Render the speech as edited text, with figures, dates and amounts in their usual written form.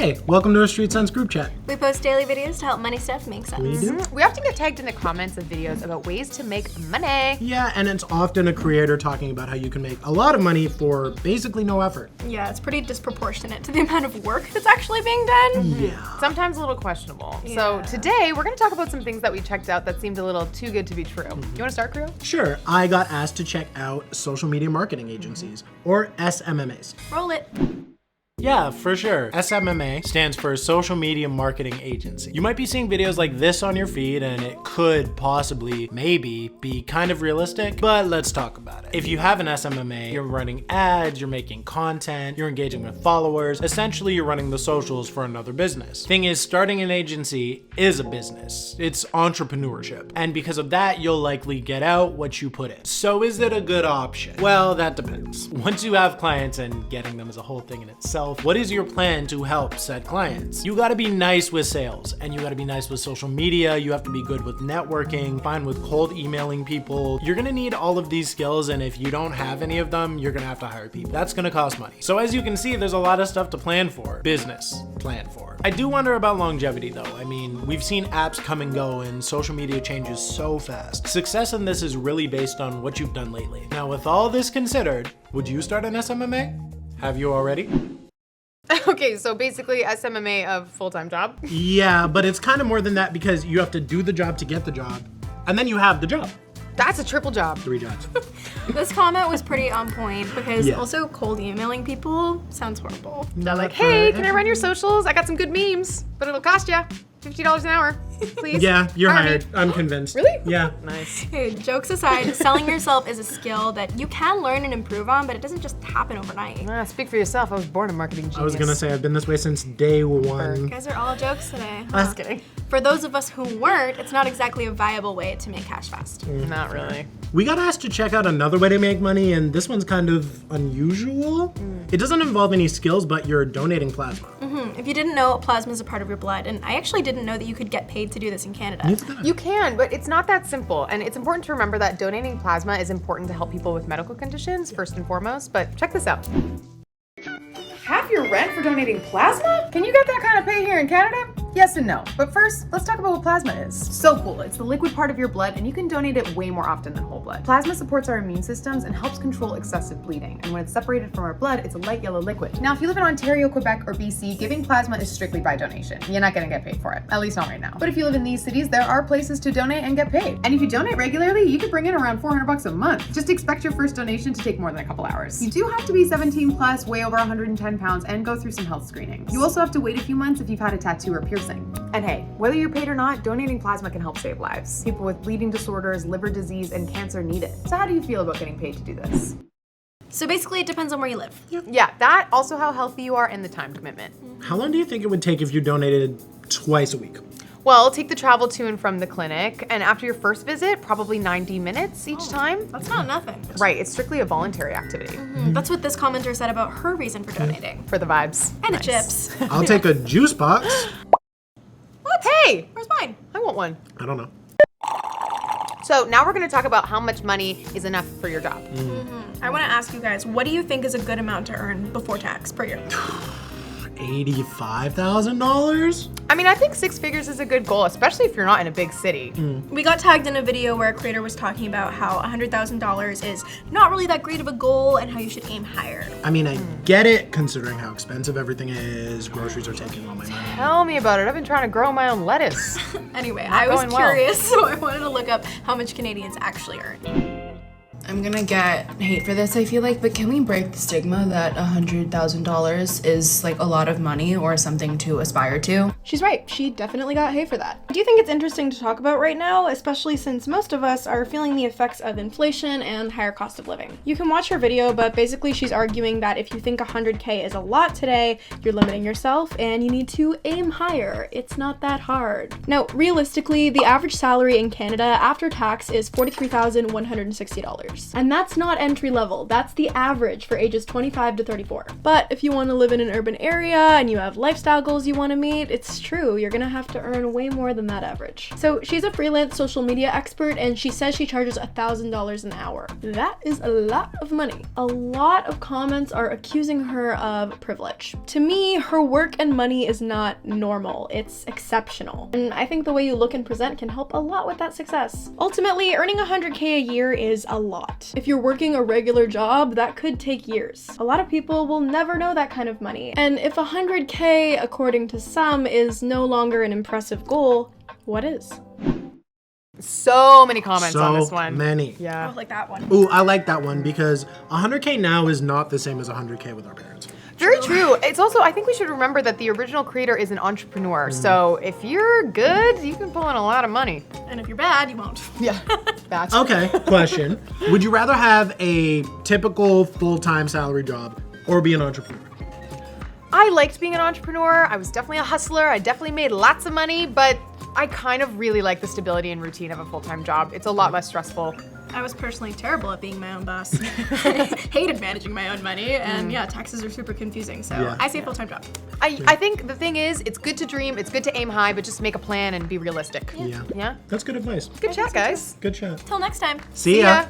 Hey, welcome to our Street Sense group chat. We post daily videos to help money stuff make sense. We do. We often get tagged in the comments of videos about ways to make money. Yeah, and it's often a creator talking about how you can make a lot of money for basically no effort. Yeah, it's pretty disproportionate to the amount of work that's actually being done. Yeah. Sometimes a little questionable. Yeah. So today we're going to talk about some things that we checked out that seemed a little too good to be true. You want to start, Creo? Sure, I got asked to check out social media marketing agencies, or SMMAs. Roll it. Yeah, for sure. SMMA stands for Social Media Marketing Agency. You might be seeing videos like this on your feed and it could possibly, maybe, be kind of realistic, but let's talk about it. If you have an SMMA, you're running ads, you're making content, you're engaging with followers, essentially you're running the socials for another business. Thing is, starting an agency is a business. It's entrepreneurship. And because of that, you'll likely get out what you put in. So is it a good option? Well, that depends. Once you have clients, and getting them is a whole thing in itself, what is your plan to help said clients? You gotta be nice with sales, and you gotta be nice with social media. You have to be good with networking, fine with cold emailing people. You're gonna need all of these skills, and if you don't have any of them, you're gonna have to hire people. That's gonna cost money. So as you can see, there's a lot of stuff to plan for. Business, plan for. I do wonder about longevity though. I mean, we've seen apps come and go, and social media changes so fast. Success in this is really based on what you've done lately. Now, with all this considered, would you start an SMMA? Have you already? Okay, so basically SMMA of full-time job. Yeah, but it's kind of more than that because you have to do the job to get the job, and then you have the job. That's a triple job. 3 jobs. This comment was pretty on point because Yeah. also cold emailing people sounds horrible. They're like, hey, can I run your socials? I got some good memes, but it'll cost you $50 an hour, please. Yeah, you're Hire me. hired. I'm convinced. Really? Yeah. Nice. Hey, jokes aside, selling yourself is a skill that you can learn and improve on, but it doesn't just happen overnight. Speak for yourself. I was born a marketing genius. I was gonna say I've been this way since day You one. guys are all jokes today. huh? Just kidding. For those of us who weren't, it's not exactly a viable way to make cash fast. Not really. We got asked to check out another way to make money, and this one's kind of unusual. It doesn't involve any skills, but you're donating plasma. If you didn't know, plasma is a part of your blood, and I actually didn't know that you could get paid to do this in Canada. You can, but it's not that simple. And it's important to remember that donating plasma is important to help people with medical conditions, first and foremost. But check this out. Half your rent for donating plasma? Can you get that kind of pay here in Canada? Yes and no. But first, let's talk about what plasma is. So cool. It's the liquid part of your blood, and you can donate it way more often than whole blood. Plasma supports our immune systems and helps control excessive bleeding. And when it's separated from our blood, it's a light yellow liquid. Now, if you live in Ontario, Quebec, or BC, giving plasma is strictly by donation. You're not gonna get paid for it, at least not right now. But if you live in these cities, there are places to donate and get paid. And if you donate regularly, you could bring in around $400 a month. Just expect your first donation to take more than a couple hours. You do have to be 17 plus, weigh over 110 pounds, and go through some health screenings. You also have to wait a few months if you've had a tattoo or piercing. And hey, whether you're paid or not, donating plasma can help save lives. People with bleeding disorders, liver disease, and cancer need it. So how do you feel about getting paid to do this? So basically, it depends on where you live. Yeah, that, also how healthy you are, and the time commitment. How long do you think it would take if you donated twice a week? Well, take the travel to and from the clinic, and after your first visit, probably 90 minutes each time. That's not nothing. Right, it's strictly a voluntary activity. That's what this commenter said about her reason for donating. For the vibes. And Nice. the chips. I'll take a juice box. What? Hey, Where's mine? I want one. I don't know. So now we're gonna talk about how much money is enough for your job. I want to ask you guys, what do you think is a good amount to earn before tax per year? $85,000? I mean, I think 6 figures is a good goal, especially if you're not in a big city. We got tagged in a video where a creator was talking about how $100,000 is not really that great of a goal and how you should aim higher. I mean, I get it, considering how expensive everything is. Groceries are taking all my money. Tell me about it. I've been trying to grow my own lettuce. Anyway, I was going well. curious, so I wanted to look up how much Canadians actually earn. I'm gonna get hate for this, I feel like, but can we break the stigma that $100,000 is like a lot of money or something to aspire to? She's right. She definitely got hate for that. I do think it's interesting to talk about right now, especially since most of us are feeling the effects of inflation and higher cost of living. You can watch her video, but basically she's arguing that if you think 100K is a lot today, you're limiting yourself and you need to aim higher. It's not that hard. Now, realistically, the average salary in Canada after tax is $43,160. $100,000. And that's not entry level, that's the average for ages 25 to 34. But if you want to live in an urban area and you have lifestyle goals you want to meet, it's true, you're gonna have to earn way more than that average. So she's a freelance social media expert and she says she charges $1,000 an hour. That is a lot of money. A lot of comments are accusing her of privilege. To me, her work and money is not normal, it's exceptional. And I think the way you look and present can help a lot with that success. Ultimately, earning $100K a year is a lot. If you're working a regular job, that could take years. A lot of people will never know that kind of money. And if $100K, according to some, is no longer an impressive goal, what is? So many comments on this one. Many. Yeah. Oh, like that one. Ooh, I like that one because 100K now is not the same as 100K with our parents. Very true. It's also, I think we should remember that the original creator is an entrepreneur. So if you're good, you can pull in a lot of money. And if you're bad, you won't. Yeah. That's Okay, question. Would you rather have a typical full-time salary job or be an entrepreneur? I liked being an entrepreneur. I was definitely a hustler. I definitely made lots of money, but I kind of really like the stability and routine of a full-time job. It's a lot less stressful. I was personally terrible at being my own boss. Hated managing my own money, and yeah, taxes are super confusing. So Yeah. I say full-time job. I think the thing is, it's good to dream, it's good to aim high, but just make a plan and be realistic. Yeah. Yeah? That's good advice. Good chat, guys. Good chat. Till next time. See ya. Ya.